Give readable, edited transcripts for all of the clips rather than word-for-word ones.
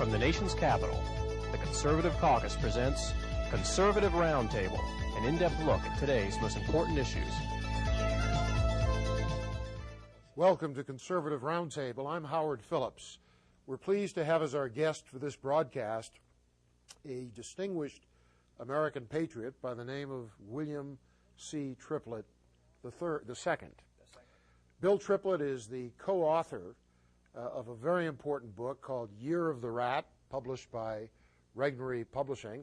From the nation's capital, the Conservative Caucus presents Conservative Roundtable, an in-depth look at today's most important issues. Welcome to Conservative Roundtable. I'm Howard Phillips. We're pleased to have as our guest for this broadcast a distinguished American patriot by the name of William C. Triplett II. Bill Triplett is the co-author of a very important book called Year of the Rat, published by Regnery Publishing.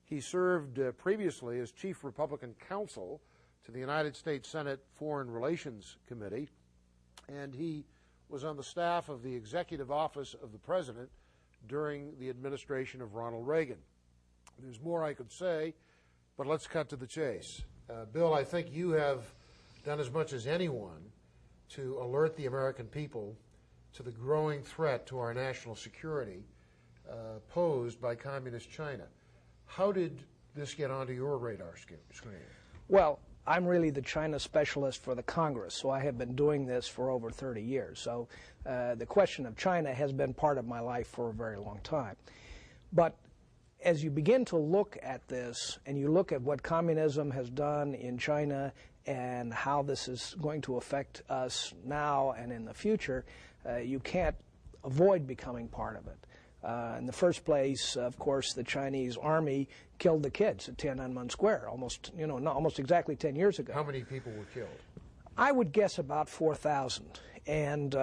He served previously as Chief Republican Counsel to the United States Senate Foreign Relations Committee, and he was on the staff of the Executive Office of the President during the administration of Ronald Reagan. There's more I could say, but let's cut to the chase. Bill, I think you have done as much as anyone to alert the American people to the growing threat to our national security posed by Communist China. How did this get onto your radar screen? Well, I'm really the China specialist for the Congress, so I have been doing this for over 30 years. So the question of China has been part of my life for a very long time. But as you begin to look at this, and you look at what communism has done in China and how this is going to affect us now and in the future, you can't avoid becoming part of it. In the first place, of course, the Chinese army killed the kids at Tiananmen Square almost exactly 10 years ago. How many people were killed? I would guess about 4,000. And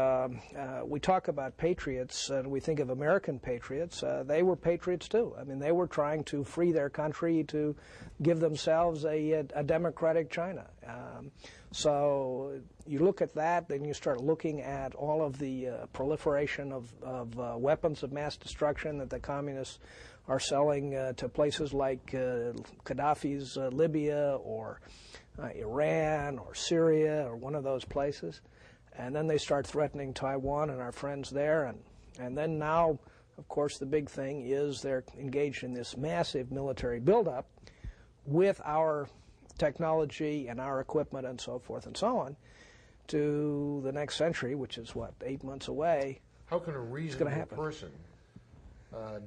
we talk about patriots, and we think of American patriots. They were patriots too. I mean, they were trying to free their country to give themselves a democratic China. So you look at that, then you start looking at all of the proliferation of weapons of mass destruction that the communists are selling to places like Gaddafi's Libya or Iran or Syria or one of those places. And then they start threatening Taiwan and our friends there. And then now, of course, the big thing is they're engaged in this massive military buildup with our technology and our equipment and so forth and so on to the next century, which is, 8 months away. How can a reasonable person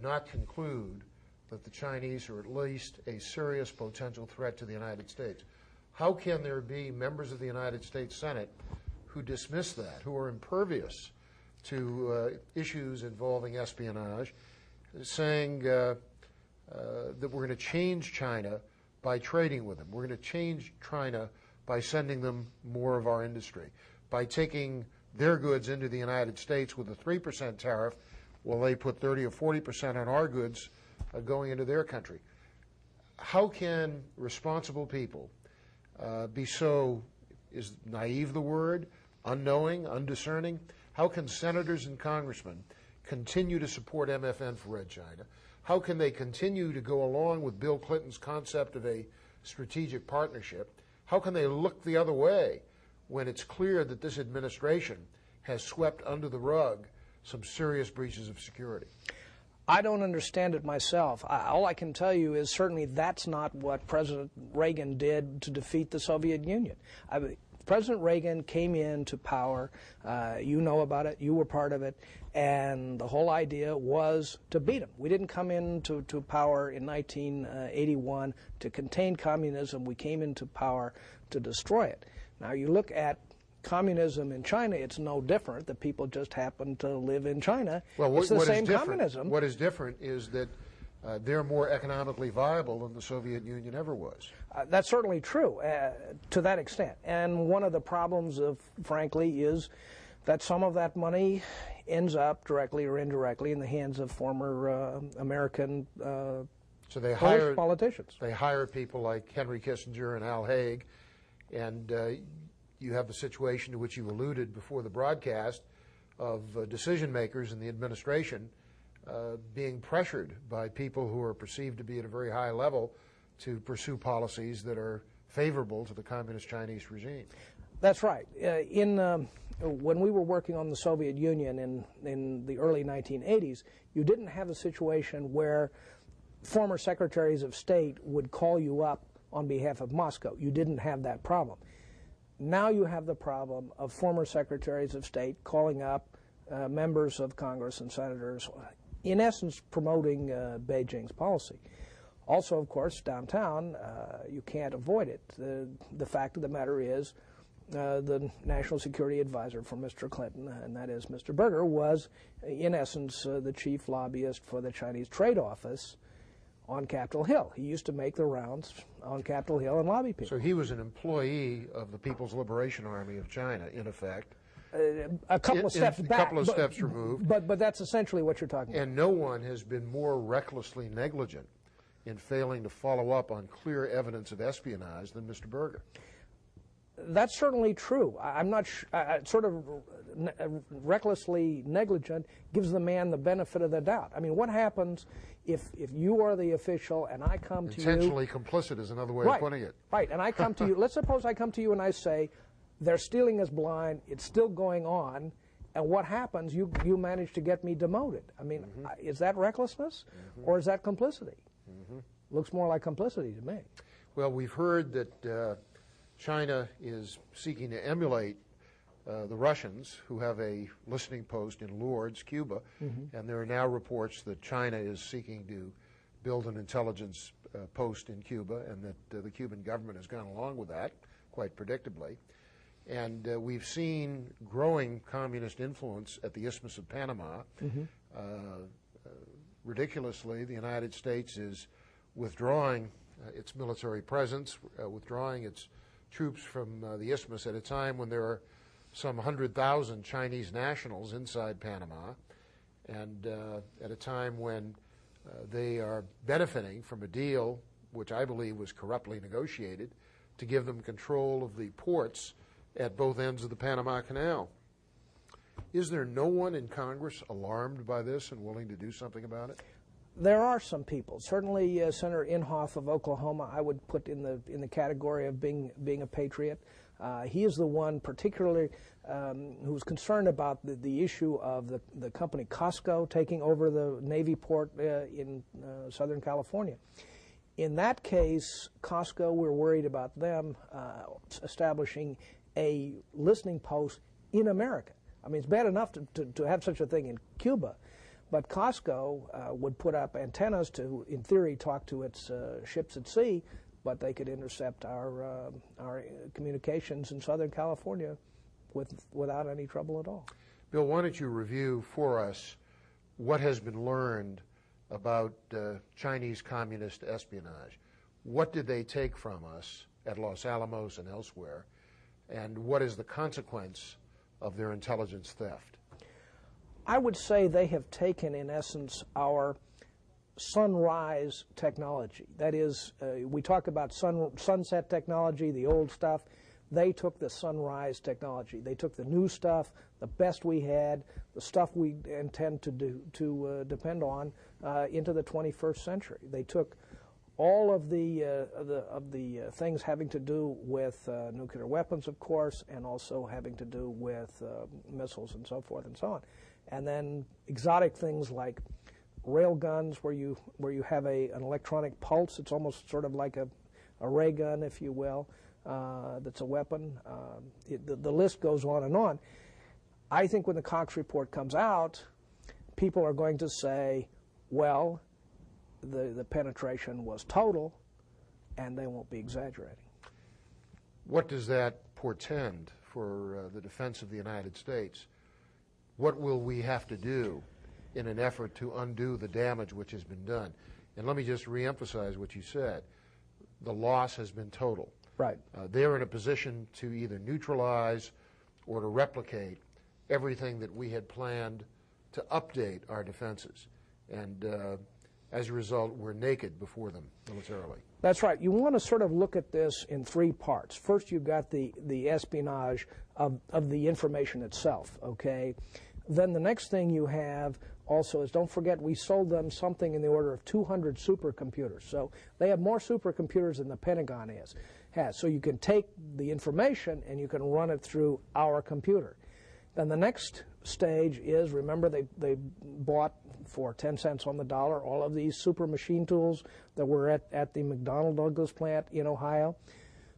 not conclude that the Chinese are at least a serious potential threat to the United States? How can there be members of the United States Senate who dismiss that, who are impervious to issues involving espionage, saying that we're going to change China by trading with them, we're going to change China by sending them more of our industry, by taking their goods into the United States with a 3% tariff, while they put 30 or 40% on our goods going into their country? How can responsible people be so, is naive the word, unknowing, undiscerning? How can senators and congressmen continue to support MFN for Red China? How can they continue to go along with Bill Clinton's concept of a strategic partnership? How can they look the other way when it's clear that this administration has swept under the rug some serious breaches of security? I don't understand it myself. All I can tell you is certainly that's not what President Reagan did to defeat the Soviet Union. President Reagan came into power, you know about it, you were part of it, and the whole idea was to beat him. We didn't come into power in 1981 to contain communism. We came into power to destroy it. Now you look at communism in China, it's no different. The people just happen to live in China. Well, it's the same communism. What is different is that they're more economically viable than the Soviet Union ever was. That's certainly true to that extent. And one of the problems, frankly, is that some of that money ends up directly or indirectly in the hands of former American so they politicians. They hire people like Henry Kissinger and Al Haig, and you have the situation to which you alluded before the broadcast of decision makers in the administration being pressured by people who are perceived to be at a very high level to pursue policies that are favorable to the Communist Chinese regime. That's right. When we were working on the Soviet Union in the early 1980s, you didn't have a situation where former secretaries of state would call you up on behalf of Moscow. You didn't have that problem. Now you have the problem of former secretaries of state calling up members of Congress and senators in essence promoting Beijing's policy. Also, of course, downtown, you can't avoid it. The fact of the matter is the national security advisor for Mr. Clinton, and that is Mr. Berger, was, in essence, the chief lobbyist for the Chinese Trade Office on Capitol Hill. He used to make the rounds on Capitol Hill and lobby people. So he was an employee of the People's Liberation Army of China, in effect. A couple of steps back. A couple of steps removed. But that's essentially what you're talking about. And no one has been more recklessly negligent in failing to follow up on clear evidence of espionage than Mr. Berger. That's certainly true. I'm not sort of recklessly negligent gives the man the benefit of the doubt. I mean, what happens if you are the official and I come to you... Intentionally complicit is another way of putting it. Right, and I come to you, let's suppose I come to you and I say, they're stealing us blind, it's still going on, and what happens? You manage to get me demoted. I mean, is that recklessness or is that complicity? Looks more like complicity to me. Well, we've heard that China is seeking to emulate the Russians, who have a listening post in Lourdes, Cuba, and there are now reports that China is seeking to build an intelligence post in Cuba, and that the Cuban government has gone along with that, quite predictably. And we've seen growing communist influence at the Isthmus of Panama. Ridiculously, the United States is withdrawing its military presence, withdrawing its troops from the Isthmus at a time when there are some 100,000 Chinese nationals inside Panama, and at a time when they are benefiting from a deal which I believe was corruptly negotiated to give them control of the ports at both ends of the Panama Canal. Is there no one in Congress alarmed by this and willing to do something about it? There are some people. Certainly, Senator Inhofe of Oklahoma, I would put in the category of being a patriot. He is the one, particularly, who's concerned about the issue of the company Costco taking over the Navy port in Southern California. In that case, Costco, we're worried about them establishing a listening post in America. I mean, it's bad enough to have such a thing in Cuba, but Costco would put up antennas to, in theory, talk to its ships at sea, but they could intercept our communications in Southern California without any trouble at all. Bill, why don't you review for us what has been learned about Chinese communist espionage? What did they take from us at Los Alamos and elsewhere, and what is the consequence of their intelligence theft? I would say they have taken, in essence, our sunrise technology. That is, we talk about sunset technology, the old stuff. They took the sunrise technology. They took the new stuff, the best we had, the stuff we intend to depend on into the 21st century. They took all of the things having to do with nuclear weapons, of course, and also having to do with missiles and so forth and so on. And then exotic things like rail guns, where you have an electronic pulse. It's almost sort of like a ray gun, if you will, that's a weapon. The list goes on and on. I think when the Cox report comes out, people are going to say, well, the penetration was total, and they won't be exaggerating. What does that portend for the defense of the United States? What will we have to do in an effort to undo the damage which has been done? And let me just reemphasize what you said. The loss has been total. Right. They're in a position to either neutralize or to replicate everything that we had planned to update our defenses. And as a result, we're naked before them militarily. That's right. You want to sort of look at this in three parts. First, you've got the espionage of the information itself, okay? Then the next thing you have also is, don't forget, we sold them something in the order of 200 supercomputers. So they have more supercomputers than the Pentagon has. So you can take the information and you can run it through our computer. Then the next stage is, remember, they bought for 10 cents on the dollar all of these super machine tools that were at the McDonnell Douglas plant in Ohio.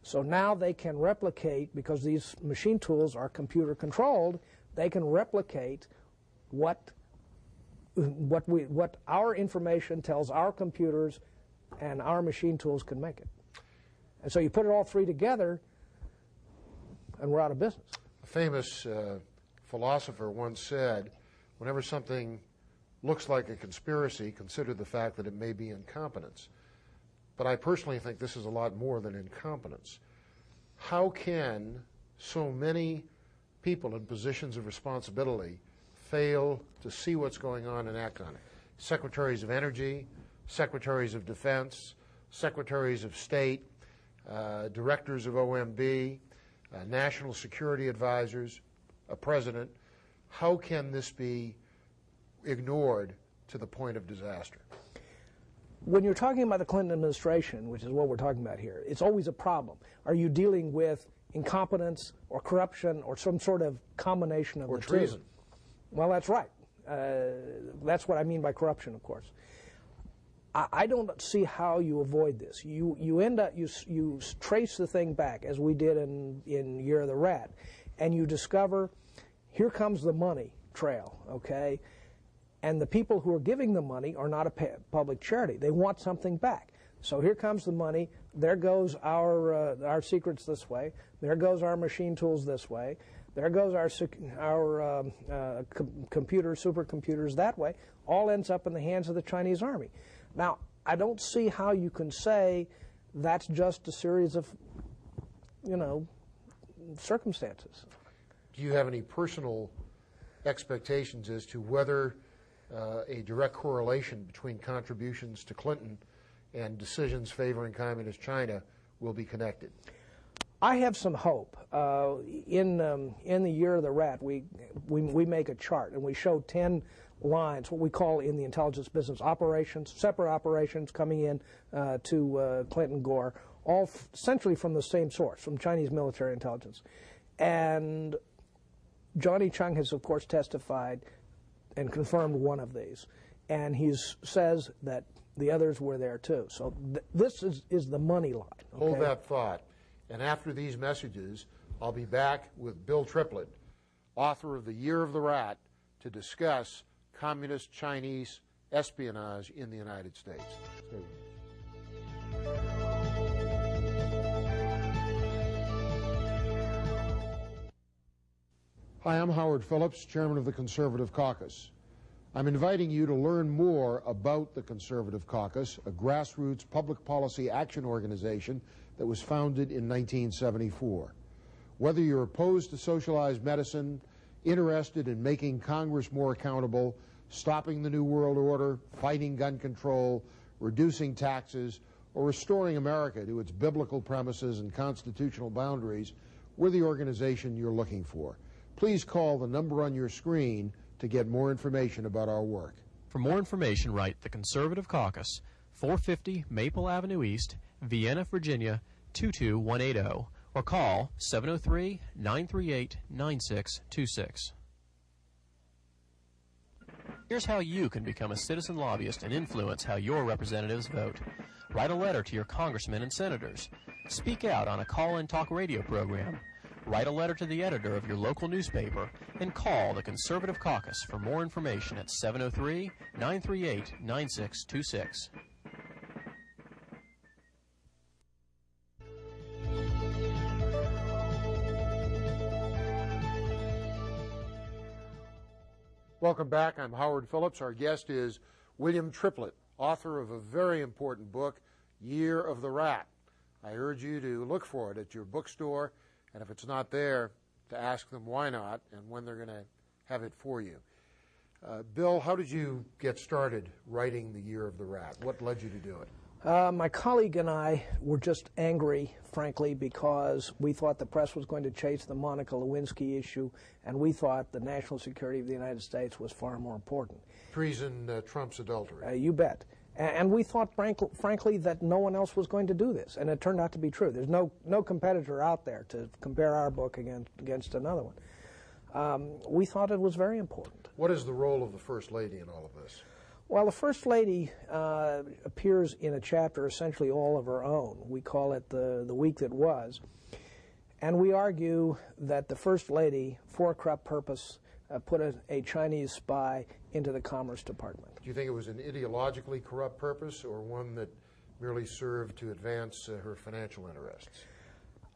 So now they can replicate, because these machine tools are computer controlled, they can replicate what what our information tells our computers and our machine tools can make it. And so you put it all three together, and we're out of business. A famous philosopher once said, whenever something looks like a conspiracy, consider the fact that it may be incompetence. But I personally think this is a lot more than incompetence. How can so many people in positions of responsibility fail to see what's going on and act on it? Secretaries of Energy, Secretaries of Defense, Secretaries of State, directors of OMB, national security advisors, a president. How can this be ignored to the point of disaster? When you're talking about the Clinton administration, which is what we're talking about here, it's always a problem. Are you dealing with incompetence or corruption or some sort of combination of or the treason? two? Well, that's right. That's what I mean by corruption, of course. I don't see how you avoid this. You end up, you trace the thing back, as we did in Year of the Rat, and you discover, here comes the money trail, okay? And the people who are giving the money are not a public charity. They want something back. So here comes the money. There goes our secrets this way. There goes our machine tools this way. There goes our supercomputers that way. All ends up in the hands of the Chinese army. Now, I don't see how you can say that's just a series of, circumstances. Do you have any personal expectations as to whether a direct correlation between contributions to Clinton and decisions favoring Communist China will be connected? I have some hope. In the Year of the Rat, we make a chart and we show 10 lines, what we call in the intelligence business operations, separate operations coming in to Clinton Gore, all essentially from the same source, from Chinese military intelligence. And Johnny Chung has, of course, testified and confirmed one of these. And he says that the others were there too. So this is the money line. Okay? Hold that thought. And after these messages, I'll be back with Bill Triplett, author of The Year of the Rat, to discuss communist Chinese espionage in the United States. Hi, I'm Howard Phillips, chairman of the Conservative Caucus. I'm inviting you to learn more about the Conservative Caucus, a grassroots public policy action organization that was founded in 1974. Whether you're opposed to socialized medicine, interested in making Congress more accountable, stopping the New World Order, fighting gun control, reducing taxes, or restoring America to its biblical premises and constitutional boundaries, we're the organization you're looking for. Please call the number on your screen to get more information about our work. For more information, write The Conservative Caucus, 450 Maple Avenue East, Vienna, Virginia, 22180, or call 703-938-9626. Here's how you can become a citizen lobbyist and influence how your representatives vote. Write a letter to your congressmen and senators. Speak out on a call-in talk radio program. Write a letter to the editor of your local newspaper and call the Conservative Caucus for more information at 703-938-9626. Welcome back. I'm Howard Phillips. Our guest is William Triplett, author of a very important book, Year of the Rat. I urge you to look for it at your bookstore, and if it's not there, to ask them why not and when they're going to have it for you. Bill, how did you get started writing The Year of the Rat? What led you to do it? My colleague and I were just angry, frankly, because we thought the press was going to chase the Monica Lewinsky issue, and we thought the national security of the United States was far more important. Treason trumps adultery. You bet. And we thought, frankly, that no one else was going to do this, and it turned out to be true. There's no competitor out there to compare our book against another one. We thought it was very important. What is the role of the First Lady in all of this? Well, the First Lady appears in a chapter essentially all of her own. We call it the Week That Was. And we argue that the First Lady, for a corrupt purpose, put a Chinese spy into the Commerce Department. Do you think it was an ideologically corrupt purpose or one that merely served to advance her financial interests?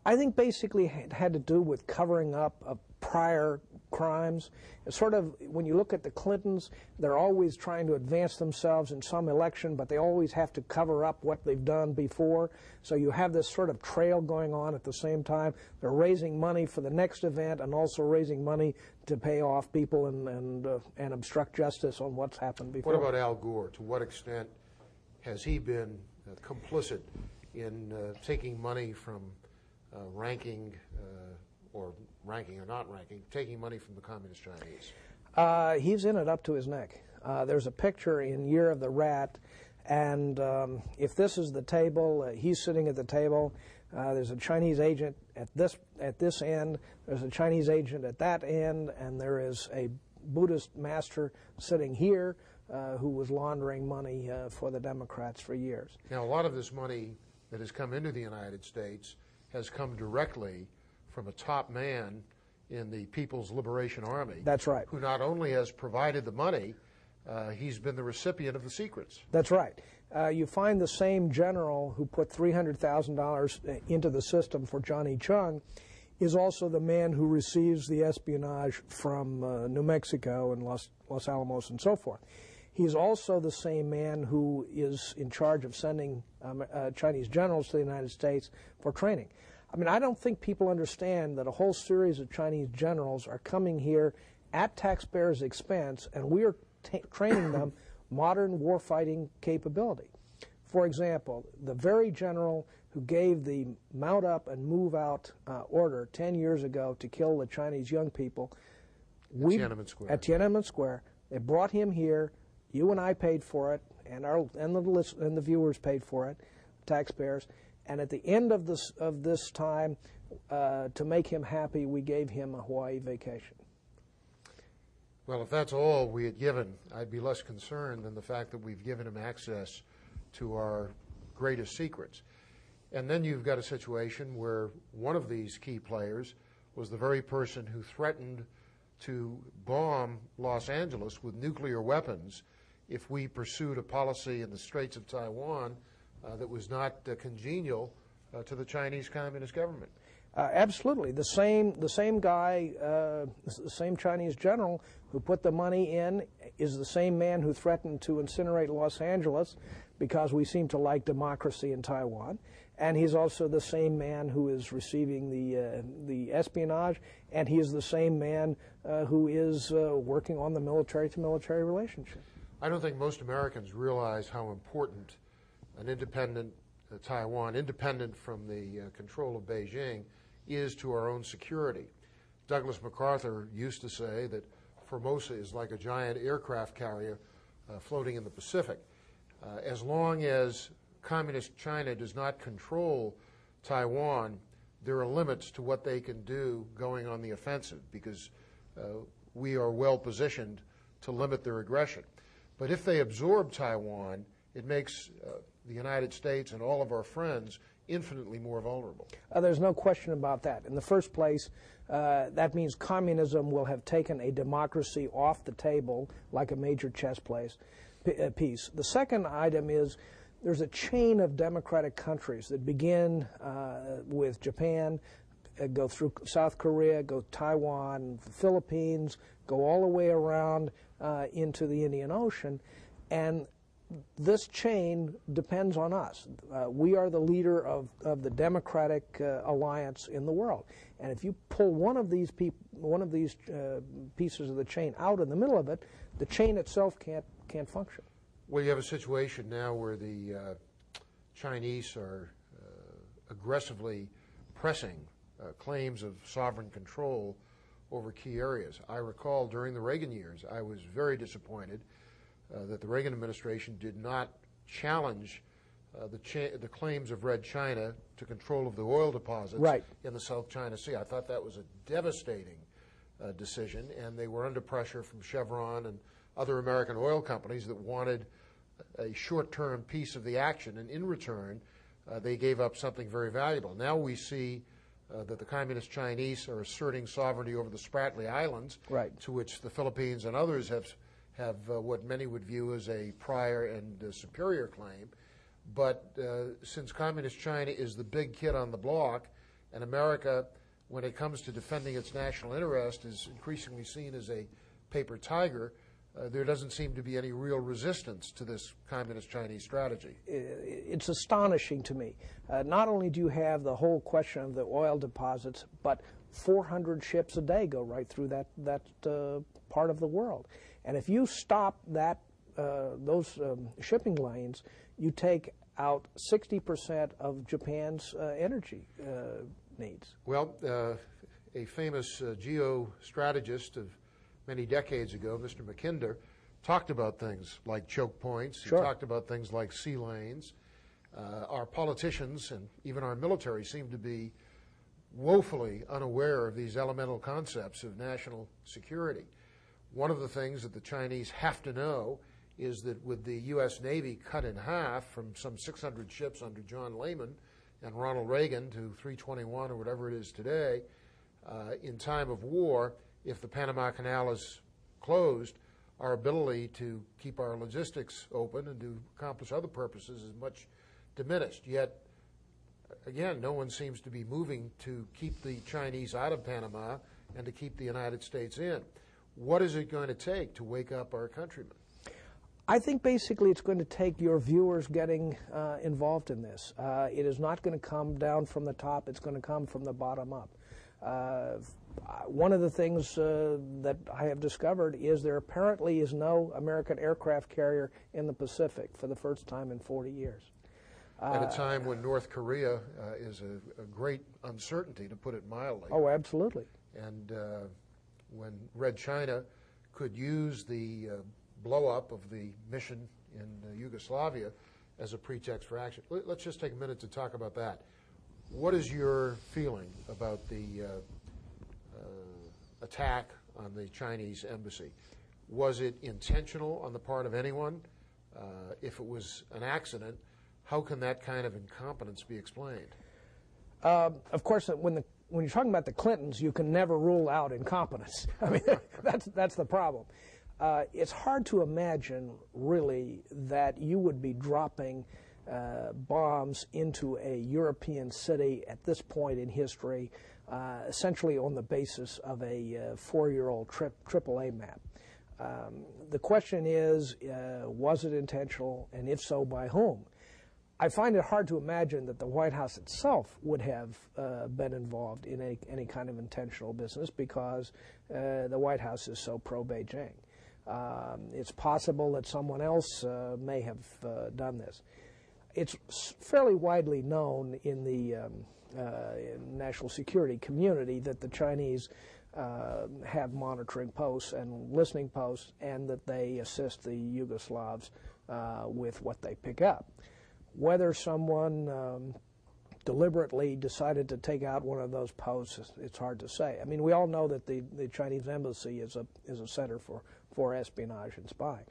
I think basically it had to do with covering up of prior crimes. It's sort of, when you look at the Clintons, they're always trying to advance themselves in some election, but they always have to cover up what they've done before. So you have this sort of trail going on at the same time. They're raising money for the next event and also raising money to pay off people and obstruct justice on what's happened before. What about Al Gore? To what extent has he been complicit in taking money from ranking or not ranking, taking money from the Communist Chinese? He's in it up to his neck. There's a picture in Year of the Rat, and if this is the table, he's sitting at the table. There's a Chinese agent at this end, there's a Chinese agent at that end, and there is a Buddhist master sitting here who was laundering money for the Democrats for years. Now, a lot of this money that has come into the United States has come directly from a top man in the People's Liberation Army. That's right. Who not only has provided the money, he's been the recipient of the secrets. That's right. You find the same general who put $300,000 into the system for Johnny Chung is also the man who receives the espionage from New Mexico and Los Alamos and so forth. He's also the same man who is in charge of sending Chinese generals to the United States for training. I mean, I don't think people understand that a whole series of Chinese generals are coming here at taxpayers' expense, and we are training them modern warfighting capability. For example, the very general who gave the mount up and move out order 10 years ago to kill the Chinese young people at Tiananmen Square, they brought him here. You and I paid for it, and the viewers paid for it, taxpayers. And at the end of this time, to make him happy, we gave him a Hawaii vacation. Well, if that's all we had given, I'd be less concerned than the fact that we've given him access to our greatest secrets. And then you've got a situation where one of these key players was the very person who threatened to bomb Los Angeles with nuclear weapons if we pursued a policy in the Straits of Taiwan that was not congenial to the Chinese Communist government. Absolutely. The same guy, the same Chinese general who put the money in is the same man who threatened to incinerate Los Angeles because we seem to like democracy in Taiwan. And he's also the same man who is receiving the espionage, and he is the same man who is working on the military-to-military relationship. I don't think most Americans realize how important an independent Taiwan, independent from the control of Beijing, is to our own security. Douglas MacArthur used to say that Formosa is like a giant aircraft carrier floating in the Pacific. As long as Communist China does not control Taiwan, there are limits to what they can do going on the offensive because we are well positioned to limit their aggression. But if they absorb Taiwan, it makes the United States and all of our friends infinitely more vulnerable. There's no question about that. In the first place, that means communism will have taken a democracy off the table like a major chess piece. The second item is there's a chain of democratic countries that begin with Japan, go through South Korea, go Taiwan, Philippines, go all the way around into the Indian Ocean, and this chain depends on us. We are the leader of the democratic alliance in the world, and if you pull one of these pieces of the chain out in the middle of it, the chain itself can't function. Well, you have a situation now where the Chinese are aggressively pressing claims of sovereign control over key areas. I recall during the Reagan years, I was very disappointed that the Reagan administration did not challenge the claims of Red China to control of the oil deposits in the South China Sea. I thought that was a devastating decision, and they were under pressure from Chevron and other American oil companies that wanted a short-term piece of the action, and in return, they gave up something very valuable. Now we see that the Communist Chinese are asserting sovereignty over the Spratly Islands, right, to which the Philippines and others have what many would view as a prior and superior claim. But since Communist China is the big kid on the block, and America, when it comes to defending its national interest, is increasingly seen as a paper tiger, there doesn't seem to be any real resistance to this Communist Chinese strategy. It's astonishing to me. Not only do you have the whole question of the oil deposits, but 400 ships a day go right through that part of the world. And if you stop those shipping lanes, you take out 60% of Japan's energy needs. Well, a famous geostrategist of many decades ago, Mr. Mackinder, talked about things like choke points. Sure. He talked about things like sea lanes. Our politicians and even our military seem to be woefully unaware of these elemental concepts of national security. One of the things that the Chinese have to know is that with the U.S. Navy cut in half from some 600 ships under John Lehman and Ronald Reagan to 321 or whatever it is today, in time of war, if the Panama Canal is closed, our ability to keep our logistics open and to accomplish other purposes is much diminished. Yet, again, no one seems to be moving to keep the Chinese out of Panama and to keep the United States in. What is it going to take to wake up our countrymen? I think basically it's going to take your viewers getting involved in this. It is not going to come down from the top. It's going to come from the bottom up. One of the things that I have discovered is there apparently is no American aircraft carrier in the Pacific for the first time in 40 years. At a time when North Korea is a great uncertainty, to put it mildly. Oh, absolutely. And when Red China could use the blow-up of the mission in Yugoslavia as a pretext for action. Let's just take a minute to talk about that. What is your feeling about the attack on the Chinese embassy? Was it intentional on the part of anyone? If it was an accident, how can that kind of incompetence be explained? Of course, when you're talking about the Clintons, you can never rule out incompetence. I mean, that's the problem. It's hard to imagine, really, that you would be dropping bombs into a European city at this point in history, essentially on the basis of a 4-year-old AAA map. The question is, was it intentional, and if so, by whom? I find it hard to imagine that the White House itself would have been involved in any kind of intentional business because the White House is so pro-Beijing. It's possible that someone else may have done this. It's fairly widely known in the national security community that the Chinese have monitoring posts and listening posts, and that they assist the Yugoslavs with what they pick up. Whether someone deliberately decided to take out one of those posts, it's hard to say. I mean, we all know that the Chinese embassy is a center for espionage and spying.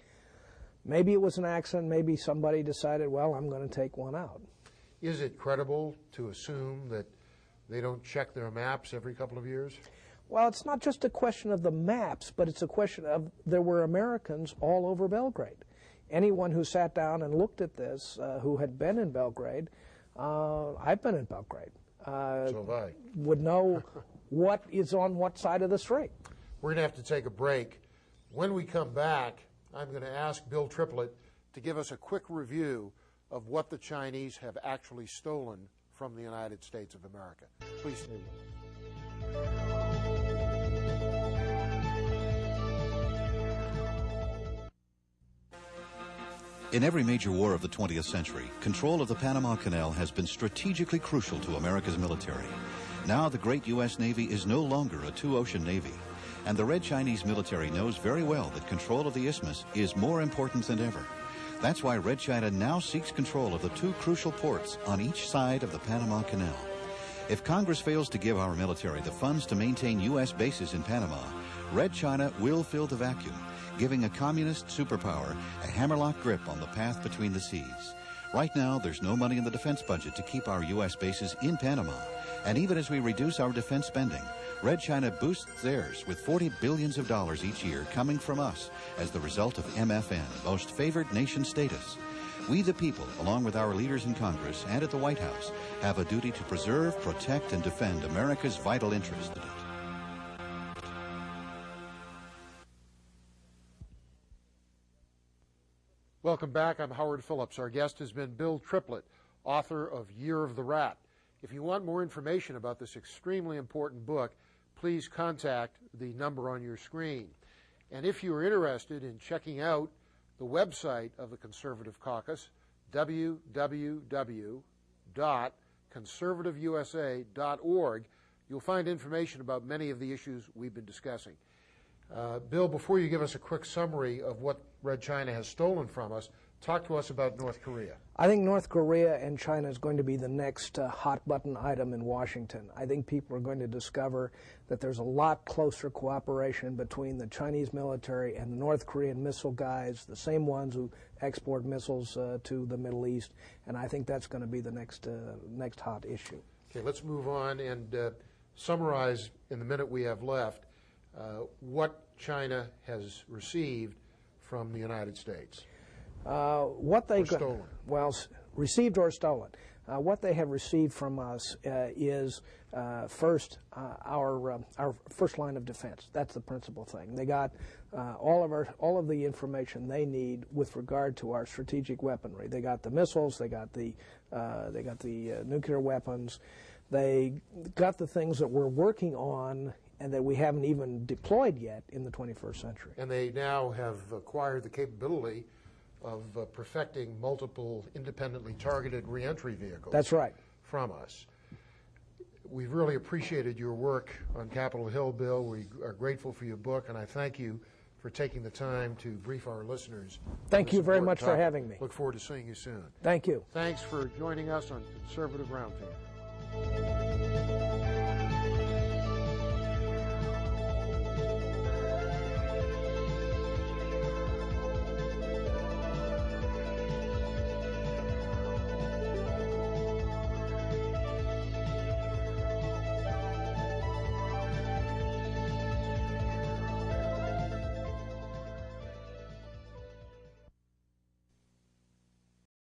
Maybe it was an accident. Maybe somebody decided, well, I'm going to take one out. Is it credible to assume that they don't check their maps every couple of years? Well, it's not just a question of the maps, but it's a question of there were Americans all over Belgrade. Anyone who sat down and looked at this, who had been in Belgrade, I've been in Belgrade, so have I. Would know what is on what side of the strait. We're going to have to take a break. When we come back, I'm going to ask Bill Triplett to give us a quick review of what the Chinese have actually stolen from the United States of America. Please stay with us. In every major war of the 20th century, control of the Panama Canal has been strategically crucial to America's military. Now the great U.S. Navy is no longer a two-ocean navy, and the Red Chinese military knows very well that control of the isthmus is more important than ever. That's why Red China now seeks control of the two crucial ports on each side of the Panama Canal. If Congress fails to give our military the funds to maintain U.S. bases in Panama, Red China will fill the vacuum, giving a communist superpower a hammerlock grip on the path between the seas. Right now, there's no money in the defense budget to keep our U.S. bases in Panama, And even as we reduce our defense spending, Red China boosts theirs with $40 billion each year coming from us as the result of MFN, Most Favored Nation status. We the people, along with our leaders in Congress and at the White House, have a duty to preserve, protect, and defend America's vital interests. Welcome back. I'm Howard Phillips. Our guest has been Bill Triplett, author of Year of the Rat. If you want more information about this extremely important book, please contact the number on your screen. And if you are interested in checking out the website of the Conservative Caucus, www.conservativeusa.org, you'll find information about many of the issues we've been discussing. Bill, before you give us a quick summary of what Red China has stolen from us, talk to us about North Korea. I think North Korea and China is going to be the next hot button item in Washington. I think people are going to discover that there's a lot closer cooperation between the Chinese military and the North Korean missile guys, the same ones who export missiles to the Middle East, and I think that's going to be the next hot issue. Okay, let's move on and summarize in the minute we have left what China has received from the United States. What they stolen. Well, received or stolen. What they have received from us is first our first line of defense. That's the principal thing. They got all of the information they need with regard to our strategic weaponry. They got the missiles. They got the nuclear weapons. They got the things that we're working on and that we haven't even deployed yet in the 21st century. And they now have acquired the capability of perfecting multiple independently targeted reentry vehicles. That's right. From us. We've really appreciated your work on Capitol Hill, Bill. We are grateful for your book, and I thank you for taking the time to brief our listeners. Thank you very much for having me. Look forward to seeing you soon. Thank you. Thanks for joining us on Conservative Roundtable.